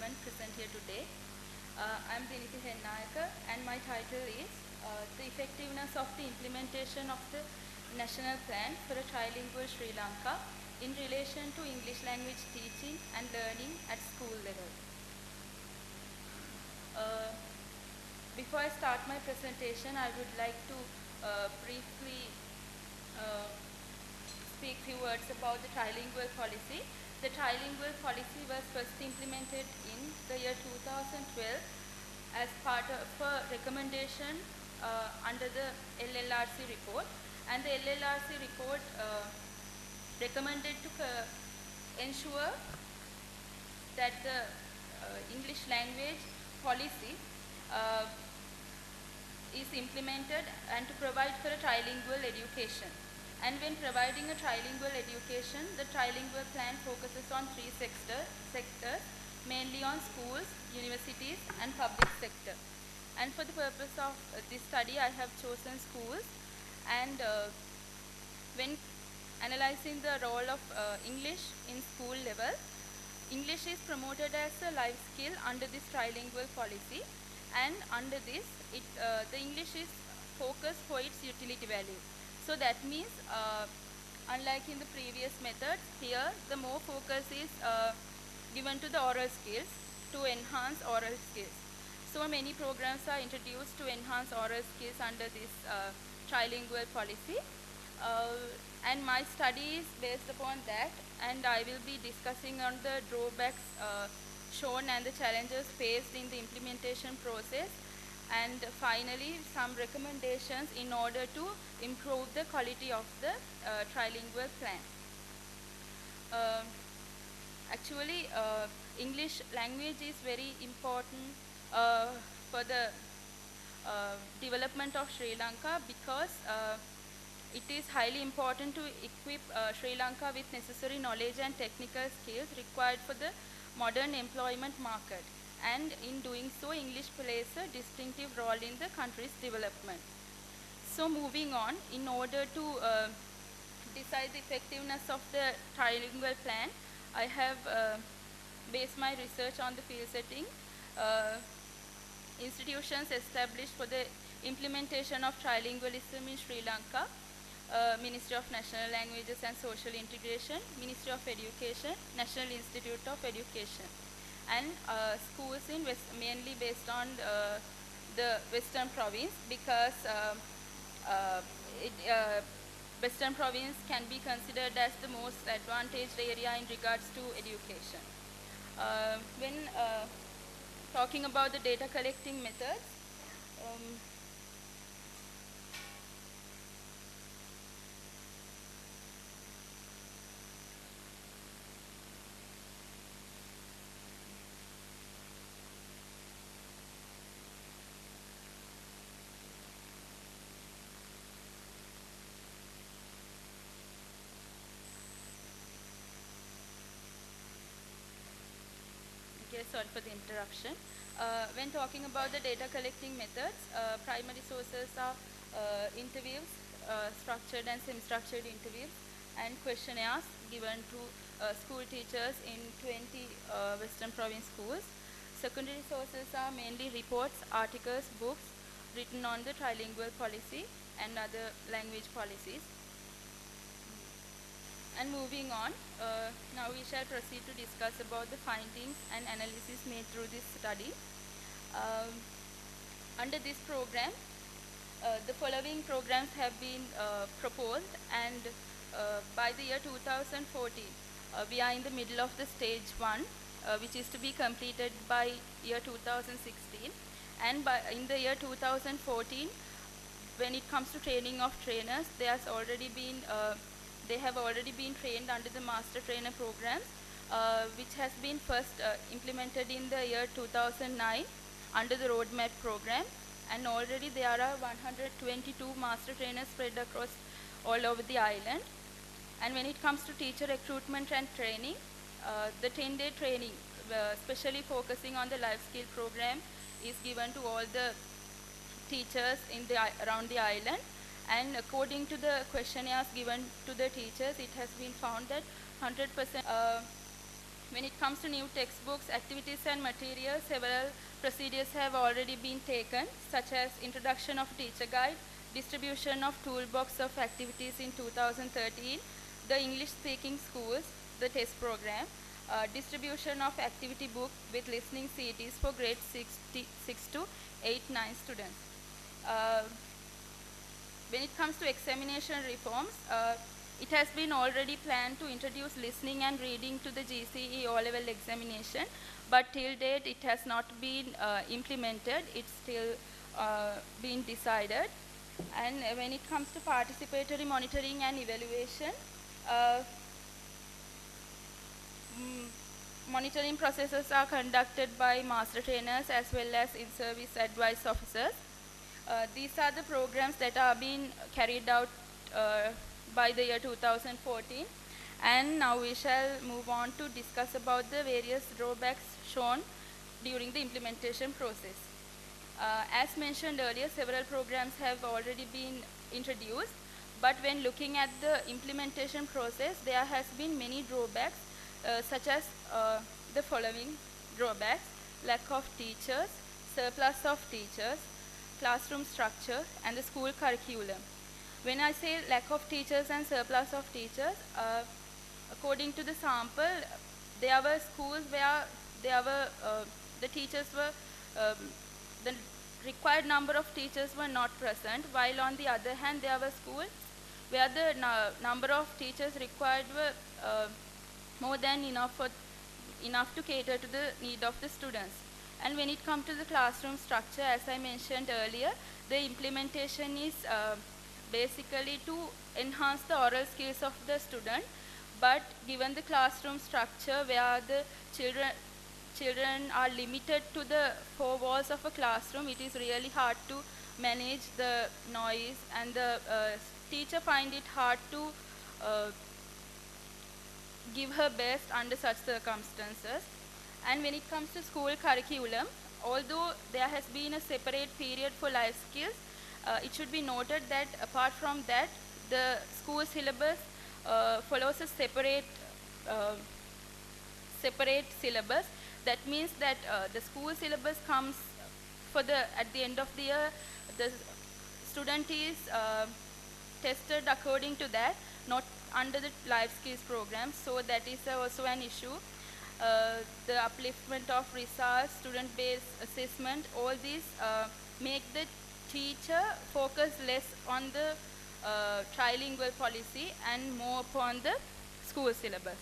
gentlemen present here today. I'm Dinithi Anuththara Hennayake, and my title is The Effectiveness of the Implementation of the National Plan for a Trilingual Sri Lanka in relation to English language teaching and learning at school level. Before I start my presentation, I would like to briefly speak few words about the trilingual policy. The trilingual policy was first implemented in the year 2012 as part of a recommendation under the LLRC report, and the LLRC report recommended to ensure that the English language policy is implemented and to provide for a trilingual education. And when providing a trilingual education, the trilingual plan focuses on three sectors, mainly on schools, universities, and public sector. And for the purpose of this study, I have chosen schools. And when analyzing the role of English in school level, English is promoted as a life skill under this trilingual policy. And under this, the English is focused for its utility value. So that means, unlike in the previous methods, here the more focus is given to the oral skills to enhance oral skills. So many programs are introduced to enhance oral skills under this trilingual policy. And my study is based upon that, and I will be discussing on the drawbacks shown and the challenges faced in the implementation process, and finally some recommendations in order to improve the quality of the trilingual plan. Actually, English language is very important for the development of Sri Lanka, because it is highly important to equip Sri Lanka with necessary knowledge and technical skills required for the modern employment market. And in doing so, English plays a distinctive role in the country's development. So moving on, in order to decide the effectiveness of the trilingual plan, I have based my research on the field setting. Institutions established for the implementation of trilingualism in Sri Lanka: Ministry of National Languages and Social Integration, Ministry of Education, National Institute of Education, and schools in mainly based on the Western Province, because Western Province can be considered as the most advantaged area in regards to education. When talking about the data collecting methods, sorry for the interruption. When talking about the data collecting methods, primary sources are interviews, structured and semi-structured interviews, and questionnaires given to school teachers in 20 Western Province schools. Secondary sources are mainly reports, articles, books written on the trilingual policy and other language policies. And moving on, now we shall proceed to discuss about the findings and analysis made through this study. Under this program, the following programs have been proposed, and by the year 2014, we are in the middle of the stage 1, which is to be completed by year 2016. And in the year 2014, when it comes to training of trainers, they have already been trained under the master trainer programs, which has been first implemented in the year 2009 under the roadmap program, and already there are 122 master trainers spread across all over the island. And when it comes to teacher recruitment and training, the 10-day training, especially focusing on the life skill program, is given to all the teachers around the island. And according to the questionnaires given to the teachers, it has been found that 100% When it comes to new textbooks, activities and materials, several procedures have already been taken, such as introduction of teacher guide, distribution of toolbox of activities in 2013, the English-speaking schools, the test program, distribution of activity book with listening CETs for grade 6 to 8, 9 students. When it comes to examination reforms, it has been already planned to introduce listening and reading to the GCE O-level examination, but till date it has not been implemented. It's still being decided. And when it comes to participatory monitoring and evaluation, monitoring processes are conducted by master trainers as well as in-service advice officers. These are the programs that are being carried out by the year 2014. And now we shall move on to discuss about the various drawbacks shown during the implementation process. As mentioned earlier, several programs have already been introduced, but when looking at the implementation process, there has been many drawbacks, such as the following drawbacks: lack of teachers, surplus of teachers, classroom structure, and the school curriculum. When I say lack of teachers and surplus of teachers, according to the sample, there were schools where the teachers were, the required number of teachers were not present, while on the other hand, there were schools where the number of teachers required were more than enough to cater to the need of the students. And when it comes to the classroom structure, as I mentioned earlier, the implementation is basically to enhance the oral skills of the student, but given the classroom structure where the children are limited to the four walls of a classroom, it is really hard to manage the noise, and the teacher find it hard to give her best under such circumstances. And when it comes to school curriculum, although there has been a separate period for life skills, it should be noted that apart from that, the school syllabus follows a separate syllabus. That means that the school syllabus comes at the end of the year, the student is tested according to that, not under the life skills program. So that is also an issue. The upliftment of results, student-based assessment, all these make the teacher focus less on the trilingual policy and more upon the school syllabus.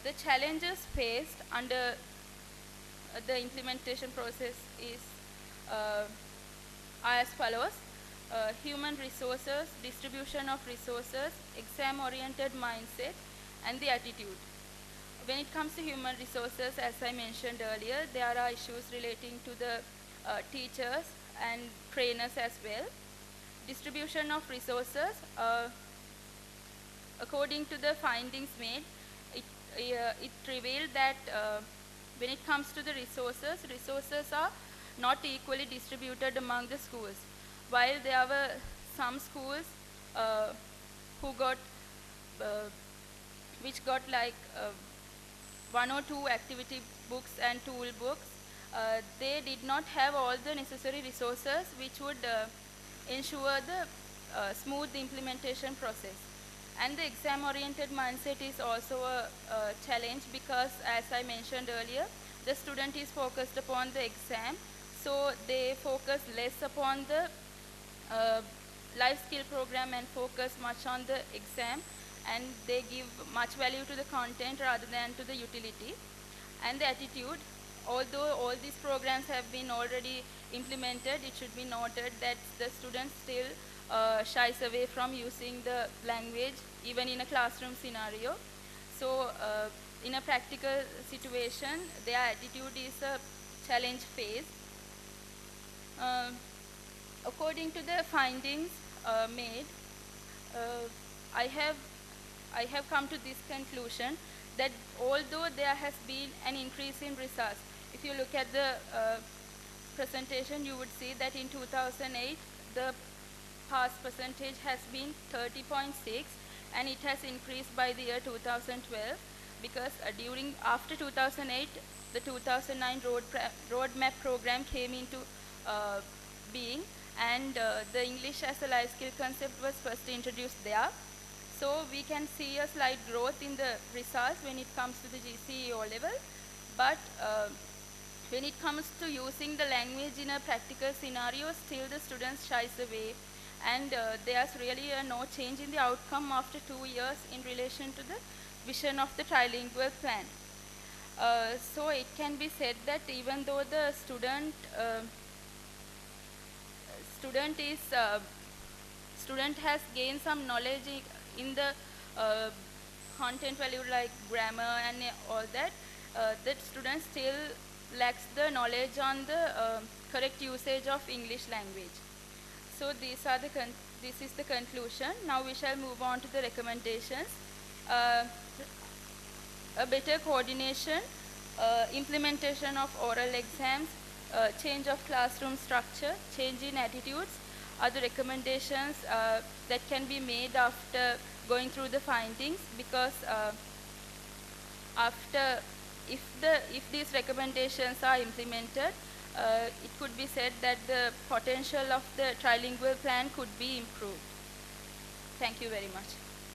The challenges faced under the implementation process are as follows: human resources, distribution of resources, exam-oriented mindset, and the attitude. When it comes to human resources, as I mentioned earlier, there are issues relating to the teachers and trainers as well. Distribution of resources, according to the findings made, it revealed that when it comes to the resources are not equally distributed among the schools. While there were some schools which got like one or two activity books and tool books, they did not have all the necessary resources which would ensure the smooth implementation process. And the exam-oriented mindset is also a challenge, because as I mentioned earlier, the student is focused upon the exam, so they focus less upon the life skill program and focus much on the exam, and they give much value to the content rather than to the utility. And the attitude, although all these programs have been already implemented, it should be noted that the students still shies away from using the language even in a classroom scenario. So in a practical situation, their attitude is a challenge phase. According to the findings made, I have come to this conclusion that although there has been an increase in results, if you look at the presentation, you would see that in 2008, the pass percentage has been 30.6, and it has increased by the year 2012. because after 2008, the 2009 roadmap program came into being, and the English as a life skill concept was first introduced there. So we can see a slight growth in the results when it comes to the GCE O level, but when it comes to using the language in a practical scenario, still the students shies away, and there's really no change in the outcome after 2 years in relation to the vision of the trilingual plan. So it can be said that even though the student has gained some knowledge in the content value like grammar and all that, that student still lacks the knowledge on the correct usage of English language. So this is the conclusion. Now we shall move on to the recommendations. A better coordination, implementation of oral exams, change of classroom structure, change in attitudes are the recommendations that can be made after going through the findings, because if these recommendations are implemented, it could be said that the potential of the trilingual plan could be improved. Thank you very much.